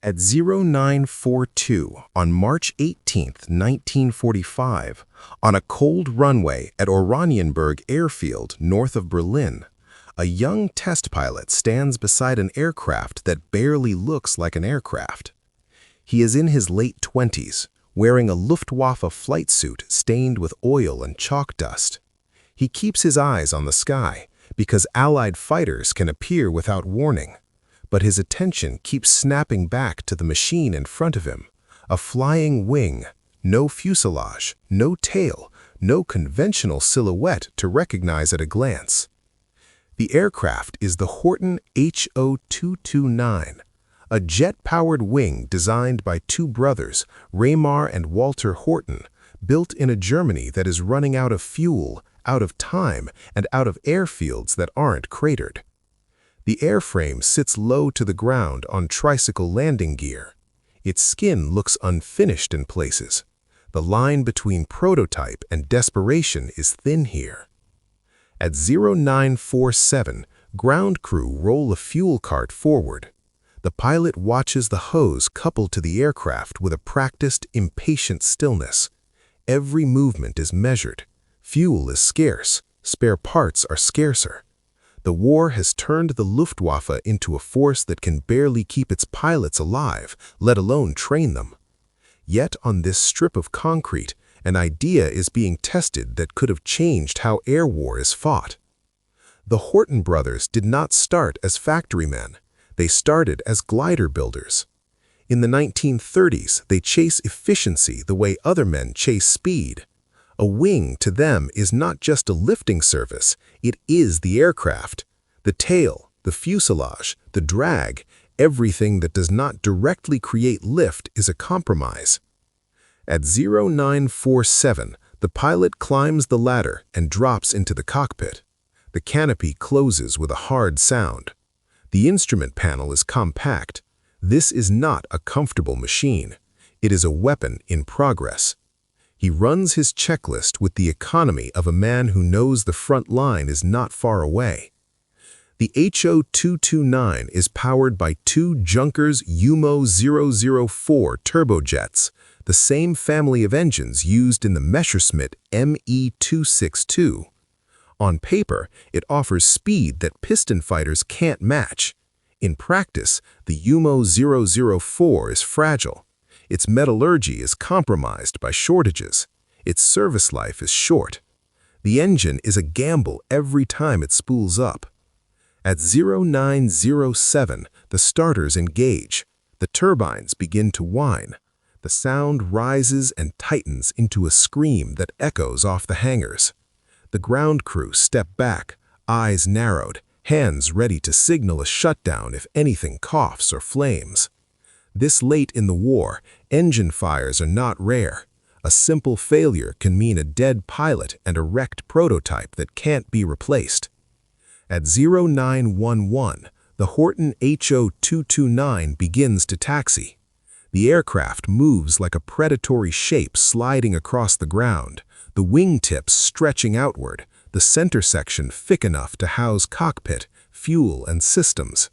At 0942 on March 18, 1945, on a cold runway at Oranienburg Airfield north of Berlin, a young test pilot stands beside an aircraft that barely looks like an aircraft. He is in his late 20s, wearing a Luftwaffe flight suit stained with oil and chalk dust. He keeps his eyes on the sky because Allied fighters can appear without warning. But his attention keeps snapping back to the machine in front of him, a flying wing, no fuselage, no tail, no conventional silhouette to recognize at a glance. The aircraft is the Horten Ho 229, a jet-powered wing designed by two brothers, Reimar and Walter Horten, built in a Germany that is running out of fuel, out of time, and out of airfields that aren't cratered. The airframe sits low to the ground on tricycle landing gear. Its skin looks unfinished in places. The line between prototype and desperation is thin here. At 0947, ground crew roll a fuel cart forward. The pilot watches the hose coupled to the aircraft with a practiced, impatient stillness. Every movement is measured. Fuel is scarce. Spare parts are scarcer. The war has turned the Luftwaffe into a force that can barely keep its pilots alive, let alone train them. Yet on this strip of concrete, an idea is being tested that could have changed how air war is fought. The Horten brothers did not start as factorymen. They started as glider builders. In the 1930s, they chase efficiency the way other men chase speed. A wing, to them, is not just a lifting surface, it is the aircraft. The tail, the fuselage, the drag, everything that does not directly create lift is a compromise. At 0947, the pilot climbs the ladder and drops into the cockpit. The canopy closes with a hard sound. The instrument panel is compact. This is not a comfortable machine. It is a weapon in progress. He runs his checklist with the economy of a man who knows the front line is not far away. The Ho 229 is powered by two Junkers UMO 004 turbojets, the same family of engines used in the Messerschmitt ME 262. On paper, it offers speed that piston fighters can't match. In practice, the UMO 004 is fragile. Its metallurgy is compromised by shortages. Its service life is short. The engine is a gamble every time it spools up. At 0907, the starters engage. The turbines begin to whine. The sound rises and tightens into a scream that echoes off the hangars. The ground crew step back, eyes narrowed, hands ready to signal a shutdown if anything coughs or flames. This late in the war, engine fires are not rare. A simple failure can mean a dead pilot and a wrecked prototype that can't be replaced. At 0911, the Horten Ho 229 begins to taxi. The aircraft moves like a predatory shape sliding across the ground, the wingtips stretching outward, the center section thick enough to house cockpit, fuel, and systems.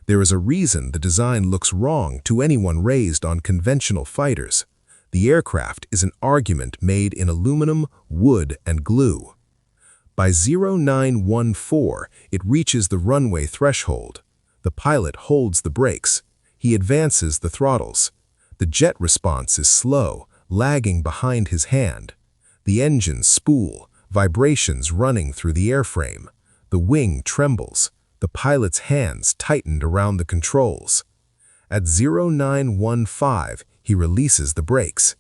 There is a reason the design looks wrong to anyone raised on conventional fighters. The aircraft is an argument made in aluminum, wood, and glue. By 0914, it reaches the runway threshold. The pilot holds the brakes. He advances the throttles. The jet response is slow, lagging behind his hand. The engines spool, vibrations running through the airframe. The wing trembles. The pilot's hands tightened around the controls. At 0915, he releases the brakes.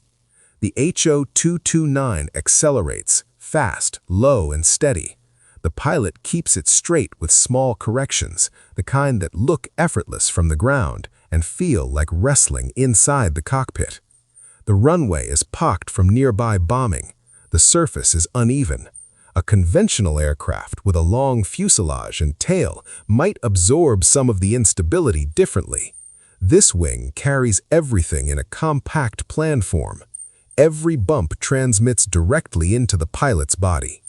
The Ho 229 accelerates, fast, low, and steady. The pilot keeps it straight with small corrections, the kind that look effortless from the ground and feel like wrestling inside the cockpit. The runway is pocked from nearby bombing. The surface is uneven. A conventional aircraft with a long fuselage and tail might absorb some of the instability differently. This wing carries everything in a compact planform. Every bump transmits directly into the pilot's body.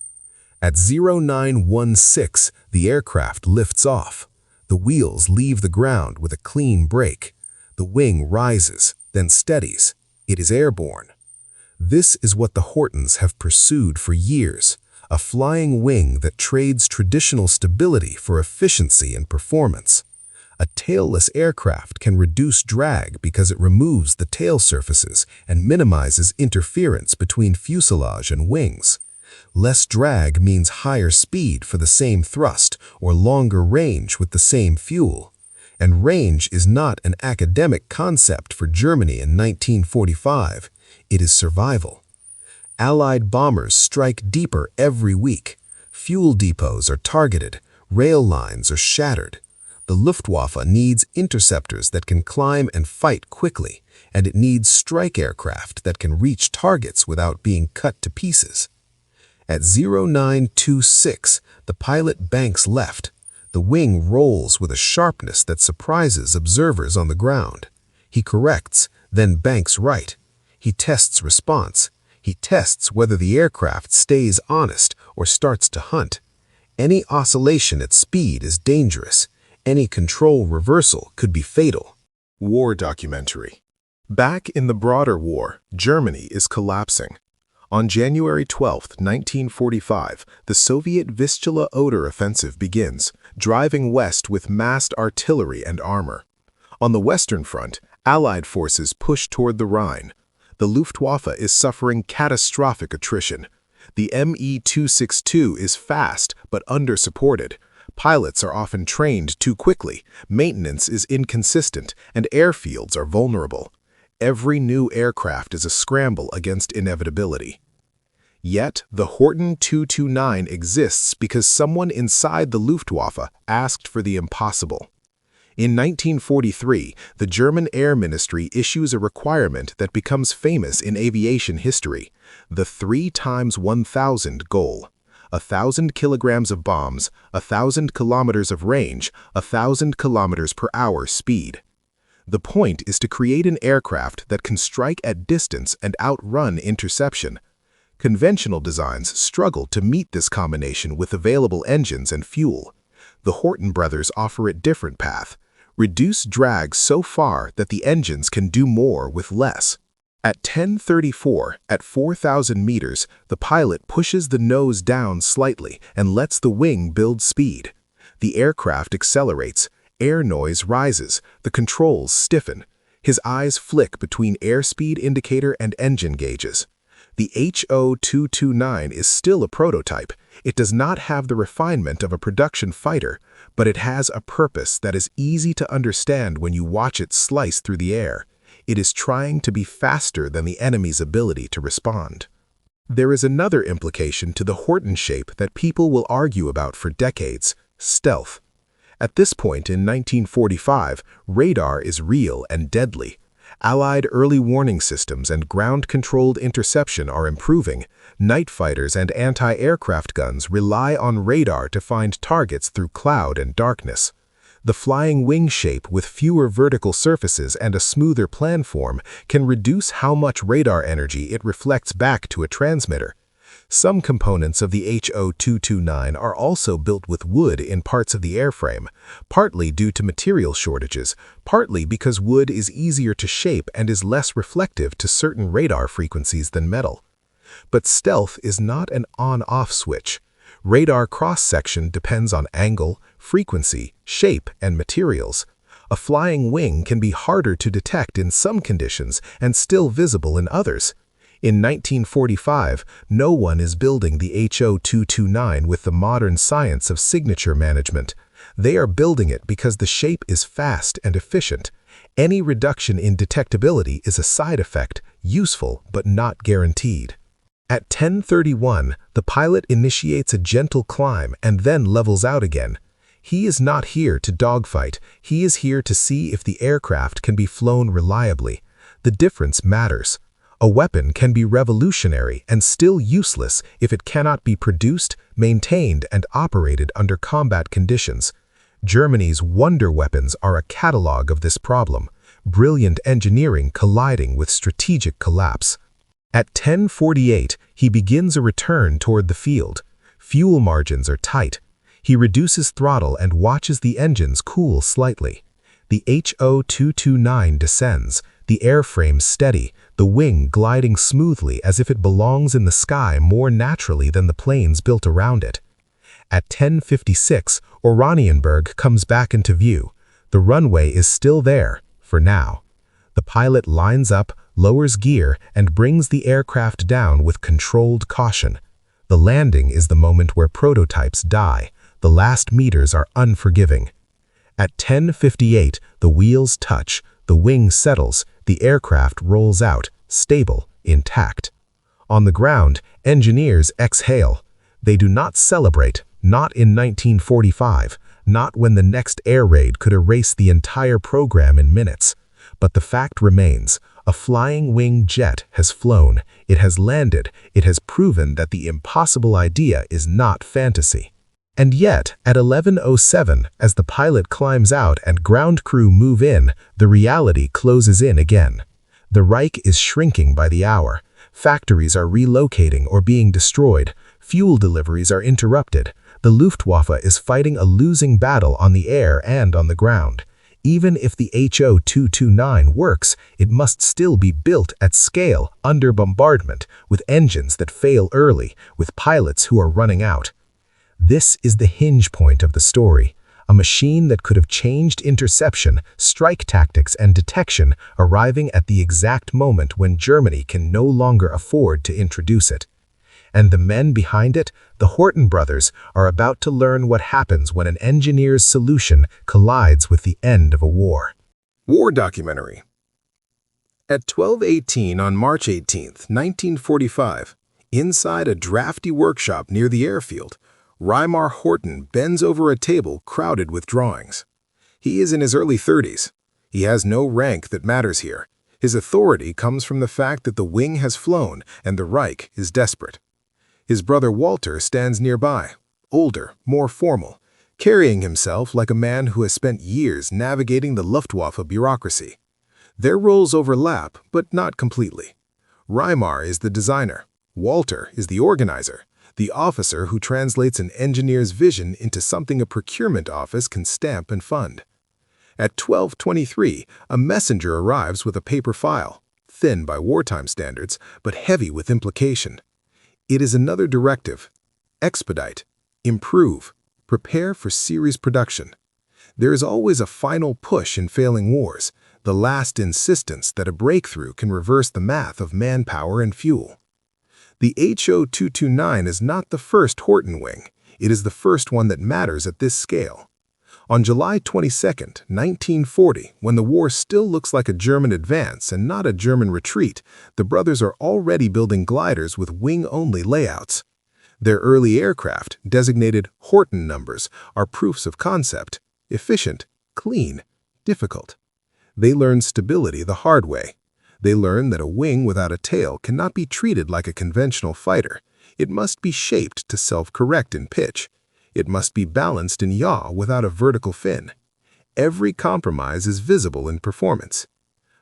At 0916, the aircraft lifts off. The wheels leave the ground with a clean break. The wing rises, then steadies. It is airborne. This is what the Hortens have pursued for years, a flying wing that trades traditional stability for efficiency and performance. A tailless aircraft can reduce drag because it removes the tail surfaces and minimizes interference between fuselage and wings. Less drag means higher speed for the same thrust or longer range with the same fuel. And range is not an academic concept for Germany in 1945. It is survival. Allied bombers strike deeper every week. Fuel depots are targeted. Rail lines are shattered. The Luftwaffe needs interceptors that can climb and fight quickly, and it needs strike aircraft that can reach targets without being cut to pieces. At 0926, the pilot banks left. The wing rolls with a sharpness that surprises observers on the ground. He corrects, then banks right. He tests response. He tests whether the aircraft stays honest or starts to hunt. Any oscillation at speed is dangerous. Any control reversal could be fatal. War documentary. Back in the broader war, Germany is collapsing. On January 12, 1945, the Soviet Vistula-Oder offensive begins, driving west with massed artillery and armor. On the Western Front, Allied forces push toward the Rhine. The Luftwaffe is suffering catastrophic attrition. The Me-262 is fast but under-supported. Pilots are often trained too quickly, maintenance is inconsistent, and airfields are vulnerable. Every new aircraft is a scramble against inevitability. Yet, the Horten 229 exists because someone inside the Luftwaffe asked for the impossible. In 1943, the German Air Ministry issues a requirement that becomes famous in aviation history, the 3 × 1000 goal. 1,000 kilograms of bombs, 1,000 kilometers of range, 1,000 kilometers per hour speed. The point is to create an aircraft that can strike at distance and outrun interception. Conventional designs struggle to meet this combination with available engines and fuel. The Horten brothers offer a different path. Reduce drag so far that the engines can do more with less. At 10:34, at 4,000 meters, the pilot pushes the nose down slightly and lets the wing build speed. The aircraft accelerates. Air noise rises. The controls stiffen. His eyes flick between airspeed indicator and engine gauges. The HO-229 is still a prototype. It does not have the refinement of a production fighter, but it has a purpose that is easy to understand when you watch it slice through the air. It is trying to be faster than the enemy's ability to respond. There is another implication to the Horten shape that people will argue about for decades: stealth. At this point in 1945, radar is real and deadly. Allied early warning systems and ground-controlled interception are improving. Night fighters and anti-aircraft guns rely on radar to find targets through cloud and darkness. The flying wing shape with fewer vertical surfaces and a smoother planform can reduce how much radar energy it reflects back to a transmitter. Some components of the HO-229 are also built with wood in parts of the airframe, partly due to material shortages, partly because wood is easier to shape and is less reflective to certain radar frequencies than metal. But stealth is not an on-off switch. Radar cross-section depends on angle, frequency, shape, and materials. A flying wing can be harder to detect in some conditions and still visible in others. In 1945, no one is building the HO-229 with the modern science of signature management. They are building it because the shape is fast and efficient. Any reduction in detectability is a side effect, useful but not guaranteed. At 10:31, the pilot initiates a gentle climb and then levels out again. He is not here to dogfight. He is here to see if the aircraft can be flown reliably. The difference matters. A weapon can be revolutionary and still useless if it cannot be produced, maintained, and operated under combat conditions. Germany's wonder weapons are a catalog of this problem, brilliant engineering colliding with strategic collapse. At 10:48, he begins a return toward the field. Fuel margins are tight. He reduces throttle and watches the engines cool slightly. The HO-229 descends, the airframe steady, the wing gliding smoothly as if it belongs in the sky more naturally than the planes built around it. At 10:56, Oranienburg comes back into view. The runway is still there, for now. The pilot lines up, lowers gear, and brings the aircraft down with controlled caution. The landing is the moment where prototypes die. The last meters are unforgiving. At 10:58, the wheels touch, the wing settles, the aircraft rolls out, stable, intact. On the ground, engineers exhale. They do not celebrate, not in 1945, not when the next air raid could erase the entire program in minutes. But the fact remains, a flying wing jet has flown, it has landed, it has proven that the impossible idea is not fantasy. And yet, at 11:07, as the pilot climbs out and ground crew move in, the reality closes in again. The Reich is shrinking by the hour. Factories are relocating or being destroyed. Fuel deliveries are interrupted. The Luftwaffe is fighting a losing battle on the air and on the ground. Even if the HO-229 works, it must still be built at scale, under bombardment, with engines that fail early, with pilots who are running out. This is the hinge point of the story. A machine that could have changed interception, strike tactics, and detection, arriving at the exact moment when Germany can no longer afford to introduce it. And the men behind it, the Horten brothers, are about to learn what happens when an engineer's solution collides with the end of a war. War documentary. At 12:18 on March 18, 1945, inside a drafty workshop near the airfield, Reimar Horten bends over a table crowded with drawings. He is in his early 30s. He has no rank that matters here. His authority comes from the fact that the wing has flown and the Reich is desperate. His brother Walter stands nearby, older, more formal, carrying himself like a man who has spent years navigating the Luftwaffe bureaucracy. Their roles overlap, but not completely. Reimar is the designer. Walter is the organizer, the officer who translates an engineer's vision into something a procurement office can stamp and fund. At 12:23, a messenger arrives with a paper file, thin by wartime standards, but heavy with implication. It is another directive: expedite, improve, prepare for series production. There is always a final push in failing wars, the last insistence that a breakthrough can reverse the math of manpower and fuel. The HO-229 is not the first Horten wing. It is the first one that matters at this scale. On July 22, 1940, when the war still looks like a German advance and not a German retreat, the brothers are already building gliders with wing-only layouts. Their early aircraft, designated Horten numbers, are proofs of concept: efficient, clean, difficult. They learn stability the hard way. They learn that a wing without a tail cannot be treated like a conventional fighter. It must be shaped to self-correct in pitch. It must be balanced in yaw without a vertical fin. Every compromise is visible in performance.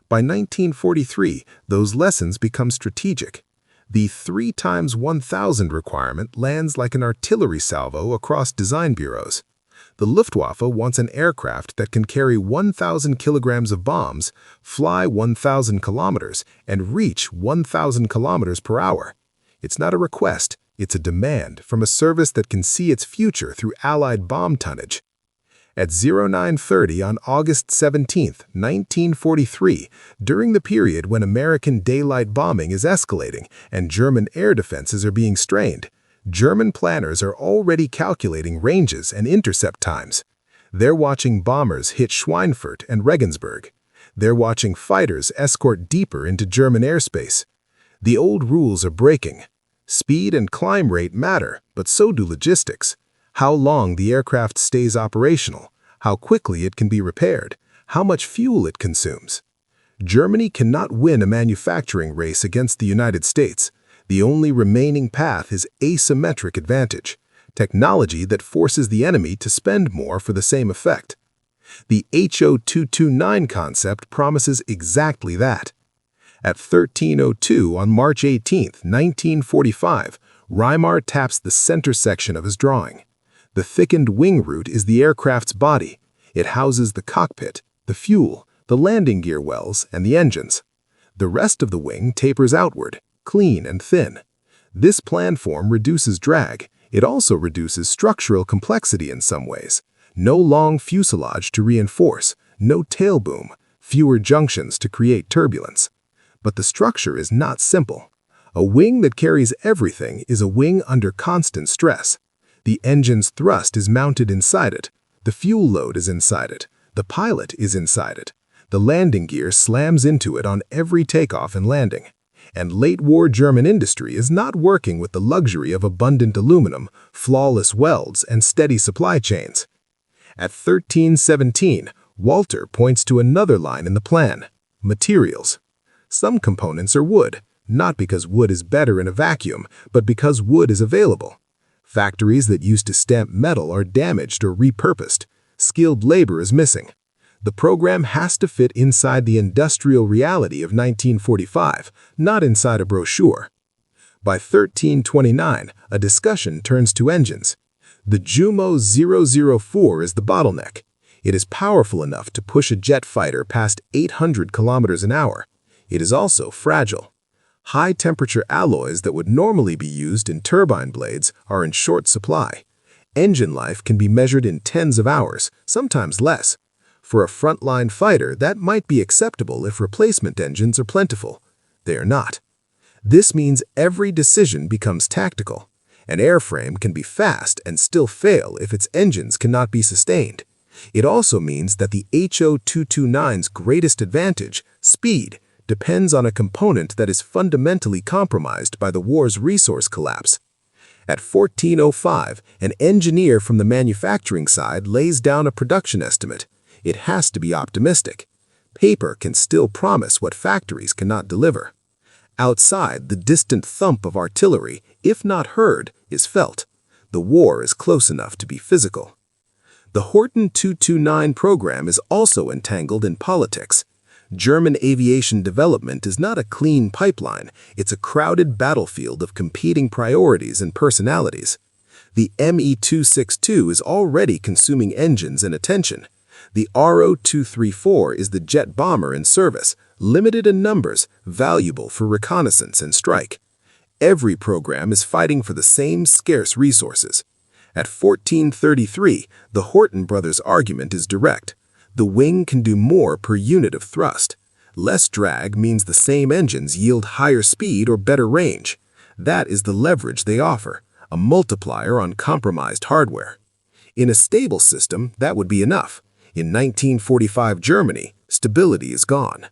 By 1943, those lessons become strategic. The 3x1000 requirement lands like an artillery salvo across design bureaus. The Luftwaffe wants an aircraft that can carry 1,000 kilograms of bombs, fly 1,000 kilometers, and reach 1,000 kilometers per hour. It's not a request, it's a demand from a service that can see its future through Allied bomb tonnage. At 09:30 on August 17, 1943, during the period when American daylight bombing is escalating and German air defenses are being strained, German planners are already calculating ranges and intercept times. They're watching bombers hit Schweinfurt and Regensburg. They're watching fighters escort deeper into German airspace. The old rules are breaking. Speed and climb rate matter, but so do logistics. How long the aircraft stays operational, how quickly it can be repaired, how much fuel it consumes. Germany cannot win a manufacturing race against the United States. The only remaining path is asymmetric advantage, technology that forces the enemy to spend more for the same effect. The HO-229 concept promises exactly that. At 13:02 on March 18, 1945, Reimar taps the center section of his drawing. The thickened wing root is the aircraft's body. It houses the cockpit, the fuel, the landing gear wells, and the engines. The rest of the wing tapers outward, clean and thin. This plan form reduces drag. It also reduces structural complexity in some ways. No long fuselage to reinforce, no tail boom, fewer junctions to create turbulence. But the structure is not simple. A wing that carries everything is a wing under constant stress. The engine's thrust is mounted inside it. The fuel load is inside it. The pilot is inside it. The landing gear slams into it on every takeoff and landing. And late-war German industry is not working with the luxury of abundant aluminum, flawless welds, and steady supply chains. At 1317, Walter points to another line in the plan: materials. Some components are wood, not because wood is better in a vacuum, but because wood is available. Factories that used to stamp metal are damaged or repurposed. Skilled labor is missing. The program has to fit inside the industrial reality of 1945, not inside a brochure. By 1329, a discussion turns to engines. The Jumo 004 is the bottleneck. It is powerful enough to push a jet fighter past 800 kilometers an hour. It is also fragile. High-temperature alloys that would normally be used in turbine blades are in short supply. Engine life can be measured in tens of hours, sometimes less. For a frontline fighter, that might be acceptable if replacement engines are plentiful. They are not. This means every decision becomes tactical. An airframe can be fast and still fail if its engines cannot be sustained. It also means that the HO-229's greatest advantage, speed, depends on a component that is fundamentally compromised by the war's resource collapse. At 1405, an engineer from the manufacturing side lays down a production estimate. It has to be optimistic. Paper can still promise what factories cannot deliver. Outside, the distant thump of artillery, if not heard, is felt. The war is close enough to be physical. The Horten 229 program is also entangled in politics. German aviation development is not a clean pipeline. It's a crowded battlefield of competing priorities and personalities. The Me-262 is already consuming engines and attention. The RO-234 is the jet bomber in service, limited in numbers, valuable for reconnaissance and strike. Every program is fighting for the same scarce resources. At 1433, the Horten brothers' argument is direct. The wing can do more per unit of thrust. Less drag means the same engines yield higher speed or better range. That is the leverage they offer, a multiplier on compromised hardware. In a stable system, that would be enough. In 1945 Germany, stability is gone.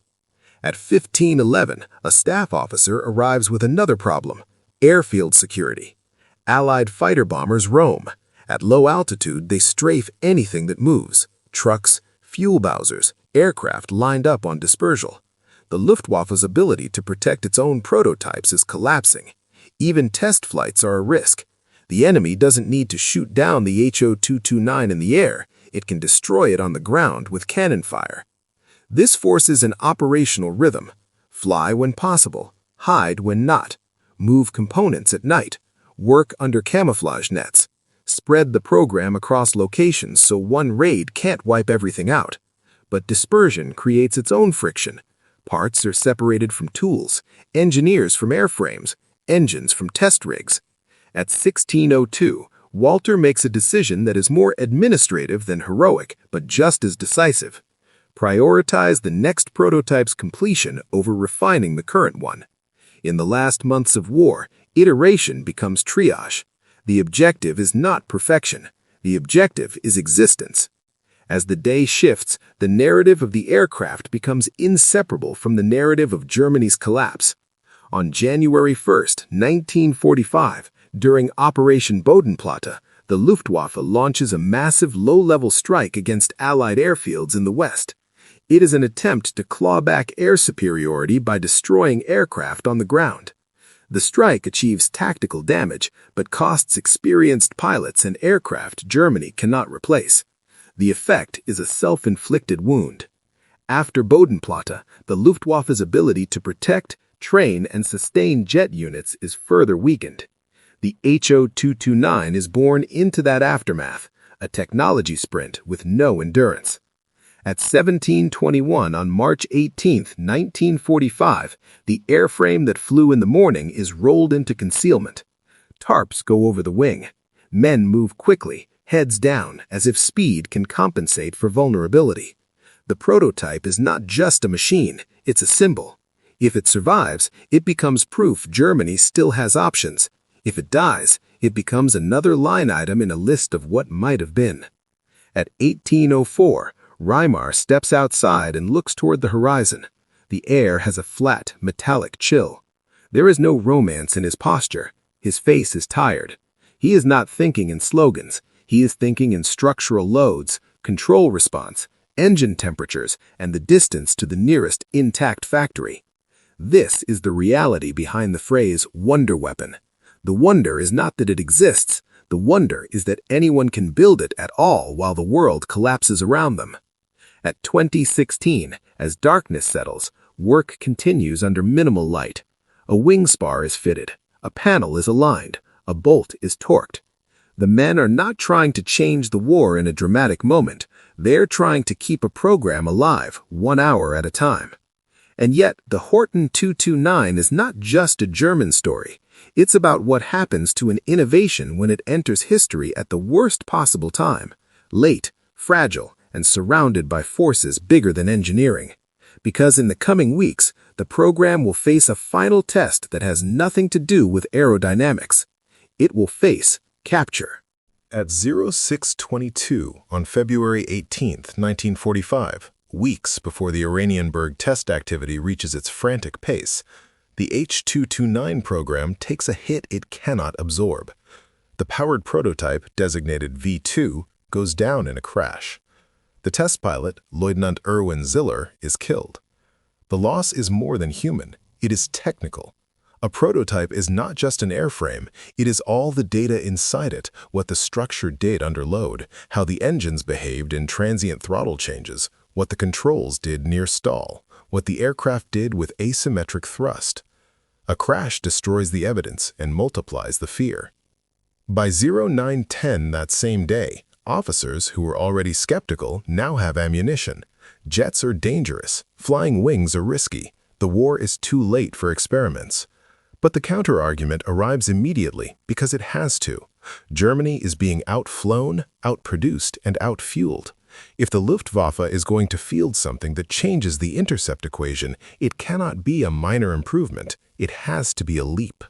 At 1511, a staff officer arrives with another problem: airfield security. Allied fighter bombers roam. At low altitude, they strafe anything that moves: trucks, fuel bowsers, aircraft lined up on dispersal. The Luftwaffe's ability to protect its own prototypes is collapsing. Even test flights are a risk. The enemy doesn't need to shoot down the HO-229 in the air. It can destroy it on the ground with cannon fire. This forces an operational rhythm: fly when possible, hide when not, move components at night, work under camouflage nets, spread the program across locations so one raid can't wipe everything out. But dispersion creates its own friction. Parts are separated from tools, engineers from airframes, engines from test rigs. At 1602, Walter makes a decision that is more administrative than heroic, but just as decisive. Prioritize the next prototype's completion over refining the current one. In the last months of war, iteration becomes triage. The objective is not perfection. The objective is existence. As the day shifts, the narrative of the aircraft becomes inseparable from the narrative of Germany's collapse. On January 1st, 1945, during Operation Bodenplatte, the Luftwaffe launches a massive low-level strike against Allied airfields in the West. It is an attempt to claw back air superiority by destroying aircraft on the ground. The strike achieves tactical damage, but costs experienced pilots and aircraft Germany cannot replace. The effect is a self-inflicted wound. After Bodenplatte, the Luftwaffe's ability to protect, train, and sustain jet units is further weakened. The HO-229 is born into that aftermath, a technology sprint with no endurance. At 17:21 on March 18, 1945, the airframe that flew in the morning is rolled into concealment. Tarps go over the wing. Men move quickly, heads down, as if speed can compensate for vulnerability. The prototype is not just a machine, it's a symbol. If it survives, it becomes proof Germany still has options. If it dies, it becomes another line item in a list of what might have been. At 18:04, Reimar steps outside and looks toward the horizon. The air has a flat, metallic chill. There is no romance in his posture. His face is tired. He is not thinking in slogans. He is thinking in structural loads, control response, engine temperatures, and the distance to the nearest intact factory. This is the reality behind the phrase wonder weapon. The wonder is not that it exists. The wonder is that anyone can build it at all while the world collapses around them. At 2016, as darkness settles, work continues under minimal light. A wing spar is fitted, a panel is aligned, a bolt is torqued. The men are not trying to change the war in a dramatic moment. They're trying to keep a program alive, 1 hour at a time. And yet, the Horten 229 is not just a German story. It's about what happens to an innovation when it enters history at the worst possible time, late, fragile, and surrounded by forces bigger than engineering. Because in the coming weeks, the program will face a final test that has nothing to do with aerodynamics. It will face capture. At 0622 on February 18, 1945, weeks before the Oranienburg test activity reaches its frantic pace, the H-229 program takes a hit it cannot absorb. The powered prototype, designated V-2, goes down in a crash. The test pilot, Lieutenant Erwin Ziller, is killed. The loss is more than human, it is technical. A prototype is not just an airframe, it is all the data inside it, what the structure did under load, how the engines behaved in transient throttle changes, what the controls did near stall, what the aircraft did with asymmetric thrust. A crash destroys the evidence and multiplies the fear. By 09:10 that same day, officers who were already skeptical now have ammunition. Jets are dangerous, flying wings are risky, the war is too late for experiments. But the counter-argument arrives immediately because it has to. Germany is being outflown, outproduced, and outfueled. If the Luftwaffe is going to field something that changes the intercept equation, it cannot be a minor improvement, it has to be a leap.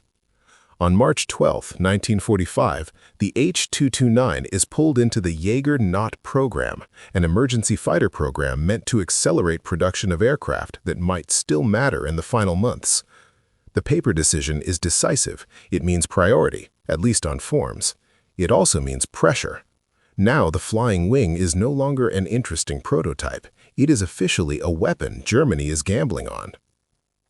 On March 12, 1945, the H-229 is pulled into the Jaeger-Not program, an emergency fighter program meant to accelerate production of aircraft that might still matter in the final months. The paper decision is decisive. It means priority, at least on forms. It also means pressure. Now the flying wing is no longer an interesting prototype. It is officially a weapon Germany is gambling on.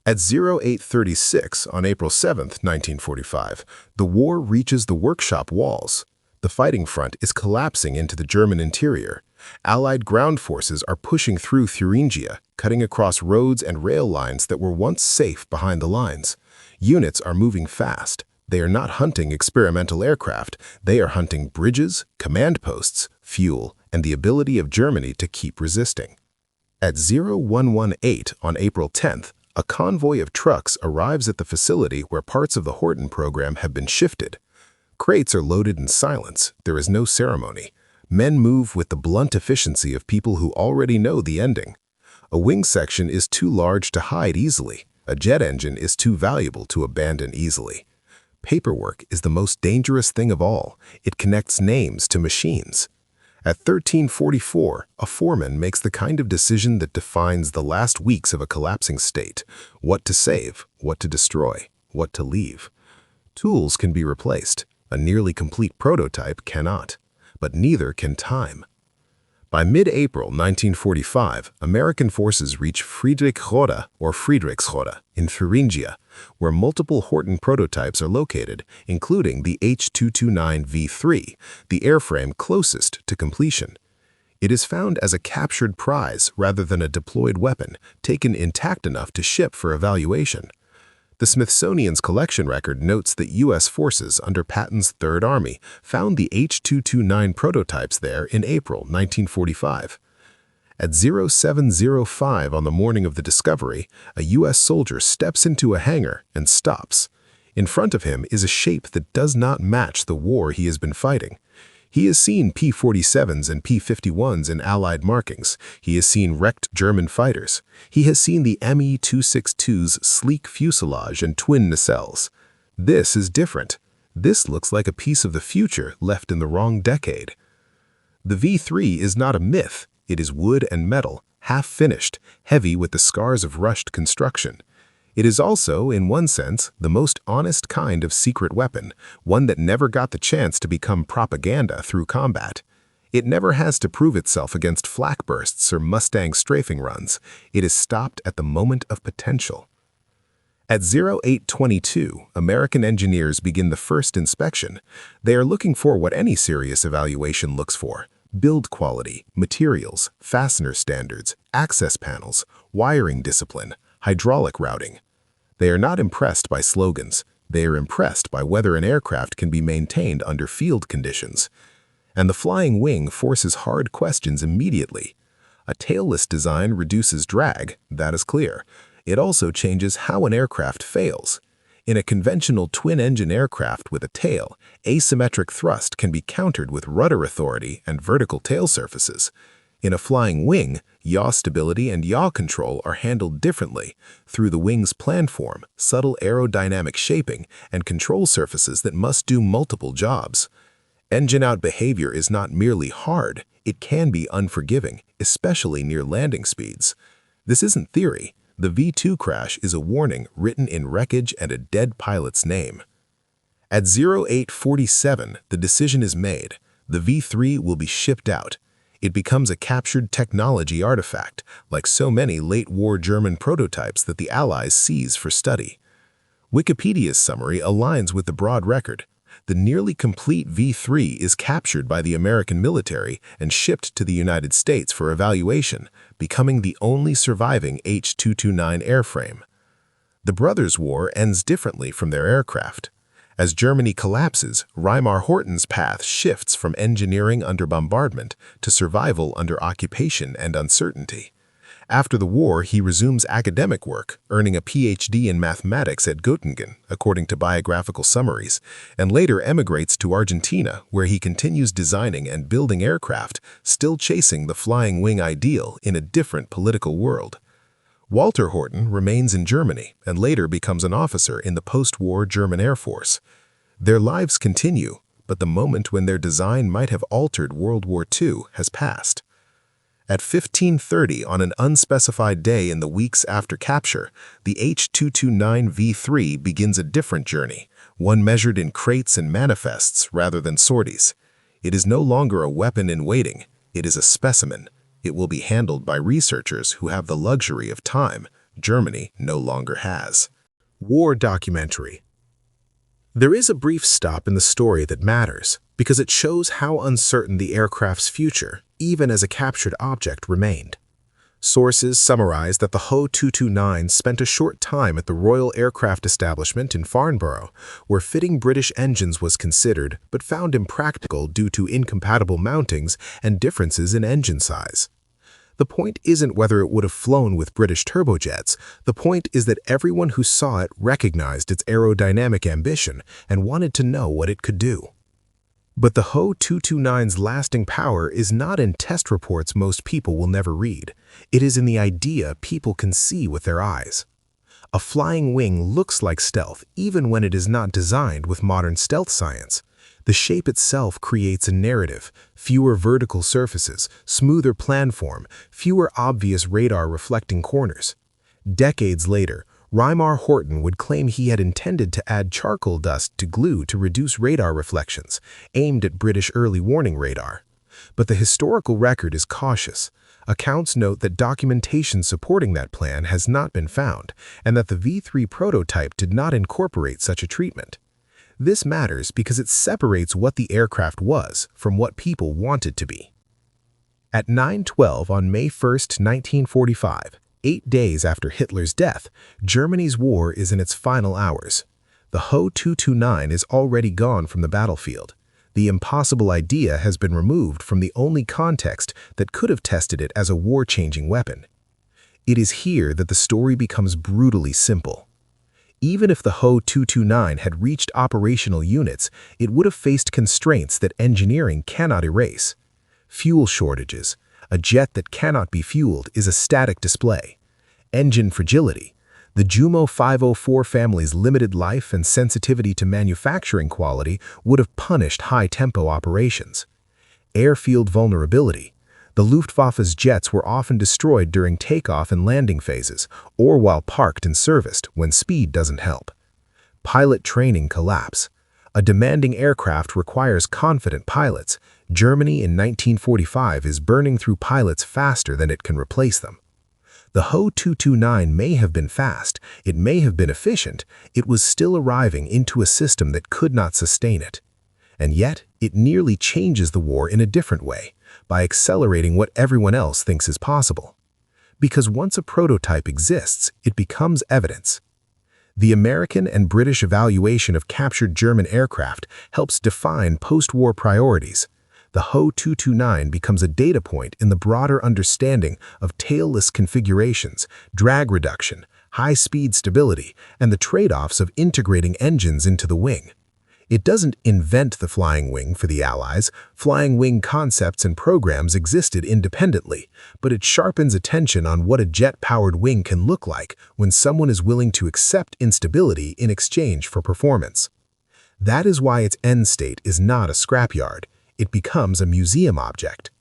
At 0836 on April 7, 1945, the war reaches the workshop walls. The fighting front is collapsing into the German interior. Allied ground forces are pushing through Thuringia, cutting across roads and rail lines that were once safe behind the lines. Units are moving fast. They are not hunting experimental aircraft. They are hunting bridges, command posts, fuel, and the ability of Germany to keep resisting. At 0118 on April 10th, a convoy of trucks arrives at the facility where parts of the Horten program have been shifted. Crates are loaded in silence. There is no ceremony. Men move with the blunt efficiency of people who already know the ending. A wing section is too large to hide easily. A jet engine is too valuable to abandon easily. Paperwork is the most dangerous thing of all. It connects names to machines. At 1344, a foreman makes the kind of decision that defines the last weeks of a collapsing state: what to save, what to destroy, what to leave. Tools can be replaced. A nearly complete prototype cannot. But neither can time. By mid-April 1945, American forces reach Friedrichsroda or Friedrichsroda in Thuringia, where multiple Horten prototypes are located, including the H-229 V3, the airframe closest to completion. It is found as a captured prize rather than a deployed weapon, taken intact enough to ship for evaluation. The Smithsonian's collection record notes that U.S. forces under Patton's Third Army found the H-229 prototypes there in April 1945. At 0705 on the morning of the discovery, a U.S. soldier steps into a hangar and stops. In front of him is a shape that does not match the war he has been fighting. He has seen P-47s and P-51s in Allied markings. He has seen wrecked German fighters. He has seen the Me-262's sleek fuselage and twin nacelles. This is different. This looks like a piece of the future left in the wrong decade. The V-3 is not a myth. It is wood and metal, half-finished, heavy with the scars of rushed construction. It is also, in one sense, the most honest kind of secret weapon, one that never got the chance to become propaganda through combat. It never has to prove itself against flak bursts or Mustang strafing runs. It is stopped at the moment of potential. At 0822, American engineers begin the first inspection. They are looking for what any serious evaluation looks for: build quality, materials, fastener standards, access panels, wiring discipline, hydraulic routing. They are not impressed by slogans. They are impressed by whether an aircraft can be maintained under field conditions. And the flying wing forces hard questions immediately. A tailless design reduces drag, that is clear. It also changes how an aircraft fails. In a conventional twin-engine aircraft with a tail, asymmetric thrust can be countered with rudder authority and vertical tail surfaces. In a flying wing, yaw stability and yaw control are handled differently through the wing's planform, subtle aerodynamic shaping, and control surfaces that must do multiple jobs. Engine-out behavior is not merely hard, it can be unforgiving, especially near landing speeds. This isn't theory. The V-2 crash is a warning written in wreckage and a dead pilot's name. At 0847, the decision is made. The V-3 will be shipped out. It becomes a captured technology artifact, like so many late-war German prototypes that the Allies seize for study. Wikipedia's summary aligns with the broad record. The nearly complete V-3 is captured by the American military and shipped to the United States for evaluation, becoming the only surviving H-229 airframe. The Brothers' War ends differently from their aircraft. As Germany collapses, Reimar Horten's path shifts from engineering under bombardment to survival under occupation and uncertainty. After the war, he resumes academic work, earning a PhD in mathematics at Göttingen, according to biographical summaries, and later emigrates to Argentina, where he continues designing and building aircraft, still chasing the flying wing ideal in a different political world. Walter Horten remains in Germany and later becomes an officer in the post-war German Air Force. Their lives continue, but the moment when their design might have altered World War II has passed. At 15:30 on an unspecified day in the weeks after capture, the H-229 V-3 begins a different journey, one measured in crates and manifests rather than sorties. It is no longer a weapon in waiting, it is a specimen. It will be handled by researchers who have the luxury of time Germany no longer has. War documentary. There is a brief stop in the story that matters because it shows how uncertain the aircraft's future, even as a captured object, remained. Sources summarize that the Ho-229 spent a short time at the Royal Aircraft Establishment in Farnborough, where fitting British engines was considered but found impractical due to incompatible mountings and differences in engine size. The point isn't whether it would have flown with British turbojets. The point is that everyone who saw it recognized its aerodynamic ambition and wanted to know what it could do. But the Ho-229's lasting power is not in test reports most people will never read. It is in the idea people can see with their eyes. A flying wing looks like stealth even when it is not designed with modern stealth science. The shape itself creates a narrative: fewer vertical surfaces, smoother planform, fewer obvious radar-reflecting corners. Decades later, Reimar Horten would claim he had intended to add charcoal dust to glue to reduce radar reflections, aimed at British early warning radar. But the historical record is cautious. Accounts note that documentation supporting that plan has not been found, and that the V-3 prototype did not incorporate such a treatment. This matters because it separates what the aircraft was from what people wanted to be. At 9:12 on May 1, 1945, 8 days after Hitler's death, Germany's war is in its final hours. The Ho-229 is already gone from the battlefield. The impossible idea has been removed from the only context that could have tested it as a war-changing weapon. It is here that the story becomes brutally simple. Even if the Ho 229 had reached operational units, it would have faced constraints that engineering cannot erase. Fuel shortages. A jet that cannot be fueled is a static display. Engine fragility. The Jumo 504 family's limited life and sensitivity to manufacturing quality would have punished high-tempo operations. Airfield vulnerability. The Luftwaffe's jets were often destroyed during takeoff and landing phases, or while parked and serviced when speed doesn't help. Pilot training collapse. A demanding aircraft requires confident pilots. Germany in 1945 is burning through pilots faster than it can replace them. The Ho 229 may have been fast, it may have been efficient, it was still arriving into a system that could not sustain it. And yet, it nearly changes the war in a different way, by accelerating what everyone else thinks is possible. Because once a prototype exists, it becomes evidence. The American and British evaluation of captured German aircraft helps define post-war priorities. The Ho 229 becomes a data point in the broader understanding of tailless configurations, drag reduction, high-speed stability, and the trade-offs of integrating engines into the wing. It doesn't invent the flying wing for the Allies. Flying wing concepts and programs existed independently, but it sharpens attention on what a jet-powered wing can look like when someone is willing to accept instability in exchange for performance. That is why its end state is not a scrapyard. It becomes a museum object.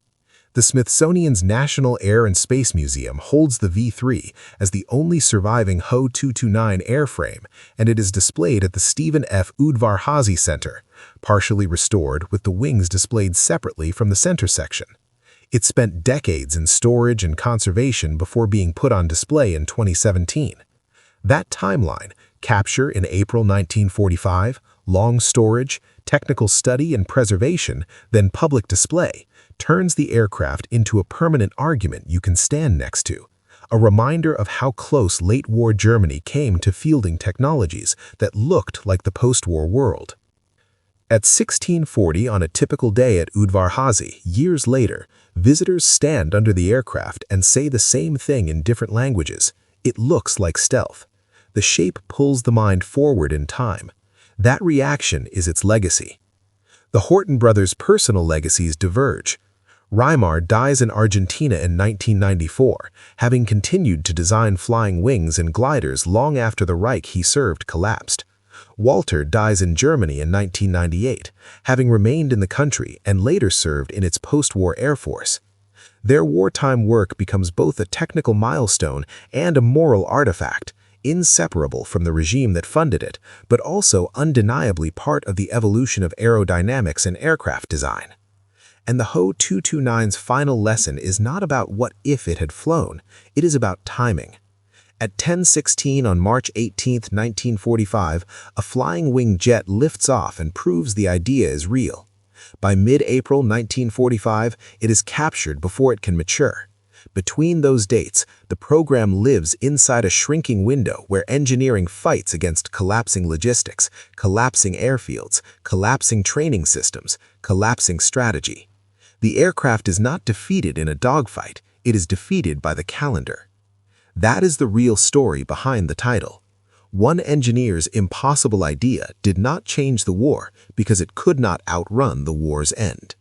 The Smithsonian's National Air and Space Museum holds the V-3 as the only surviving Ho 229 airframe, and it is displayed at the Stephen F. Udvar-Hazy Center, partially restored with the wings displayed separately from the center section. It spent decades in storage and conservation before being put on display in 2017. That timeline, capture in April 1945, long storage, technical study and preservation, then public display, turns the aircraft into a permanent argument you can stand next to, a reminder of how close late-war Germany came to fielding technologies that looked like the post-war world. At 1640 on a typical day at Udvar-Hazy, years later, visitors stand under the aircraft and say the same thing in different languages. It looks like stealth. The shape pulls the mind forward in time. That reaction is its legacy. The Horten brothers' personal legacies diverge. Reimar dies in Argentina in 1994, having continued to design flying wings and gliders long after the Reich he served collapsed. Walter dies in Germany in 1998, having remained in the country and later served in its post-war Air Force. Their wartime work becomes both a technical milestone and a moral artifact, inseparable from the regime that funded it, but also undeniably part of the evolution of aerodynamics and aircraft design. And the Ho 229's final lesson is not about what if it had flown, it is about timing. At 10:16 on March 18, 1945, a flying wing jet lifts off and proves the idea is real. By mid-April 1945, it is captured before it can mature. Between those dates, the program lives inside a shrinking window where engineering fights against collapsing logistics, collapsing airfields, collapsing training systems, collapsing strategy. The aircraft is not defeated in a dogfight, it is defeated by the calendar. That is the real story behind the title. One engineer's impossible idea did not change the war because it could not outrun the war's end.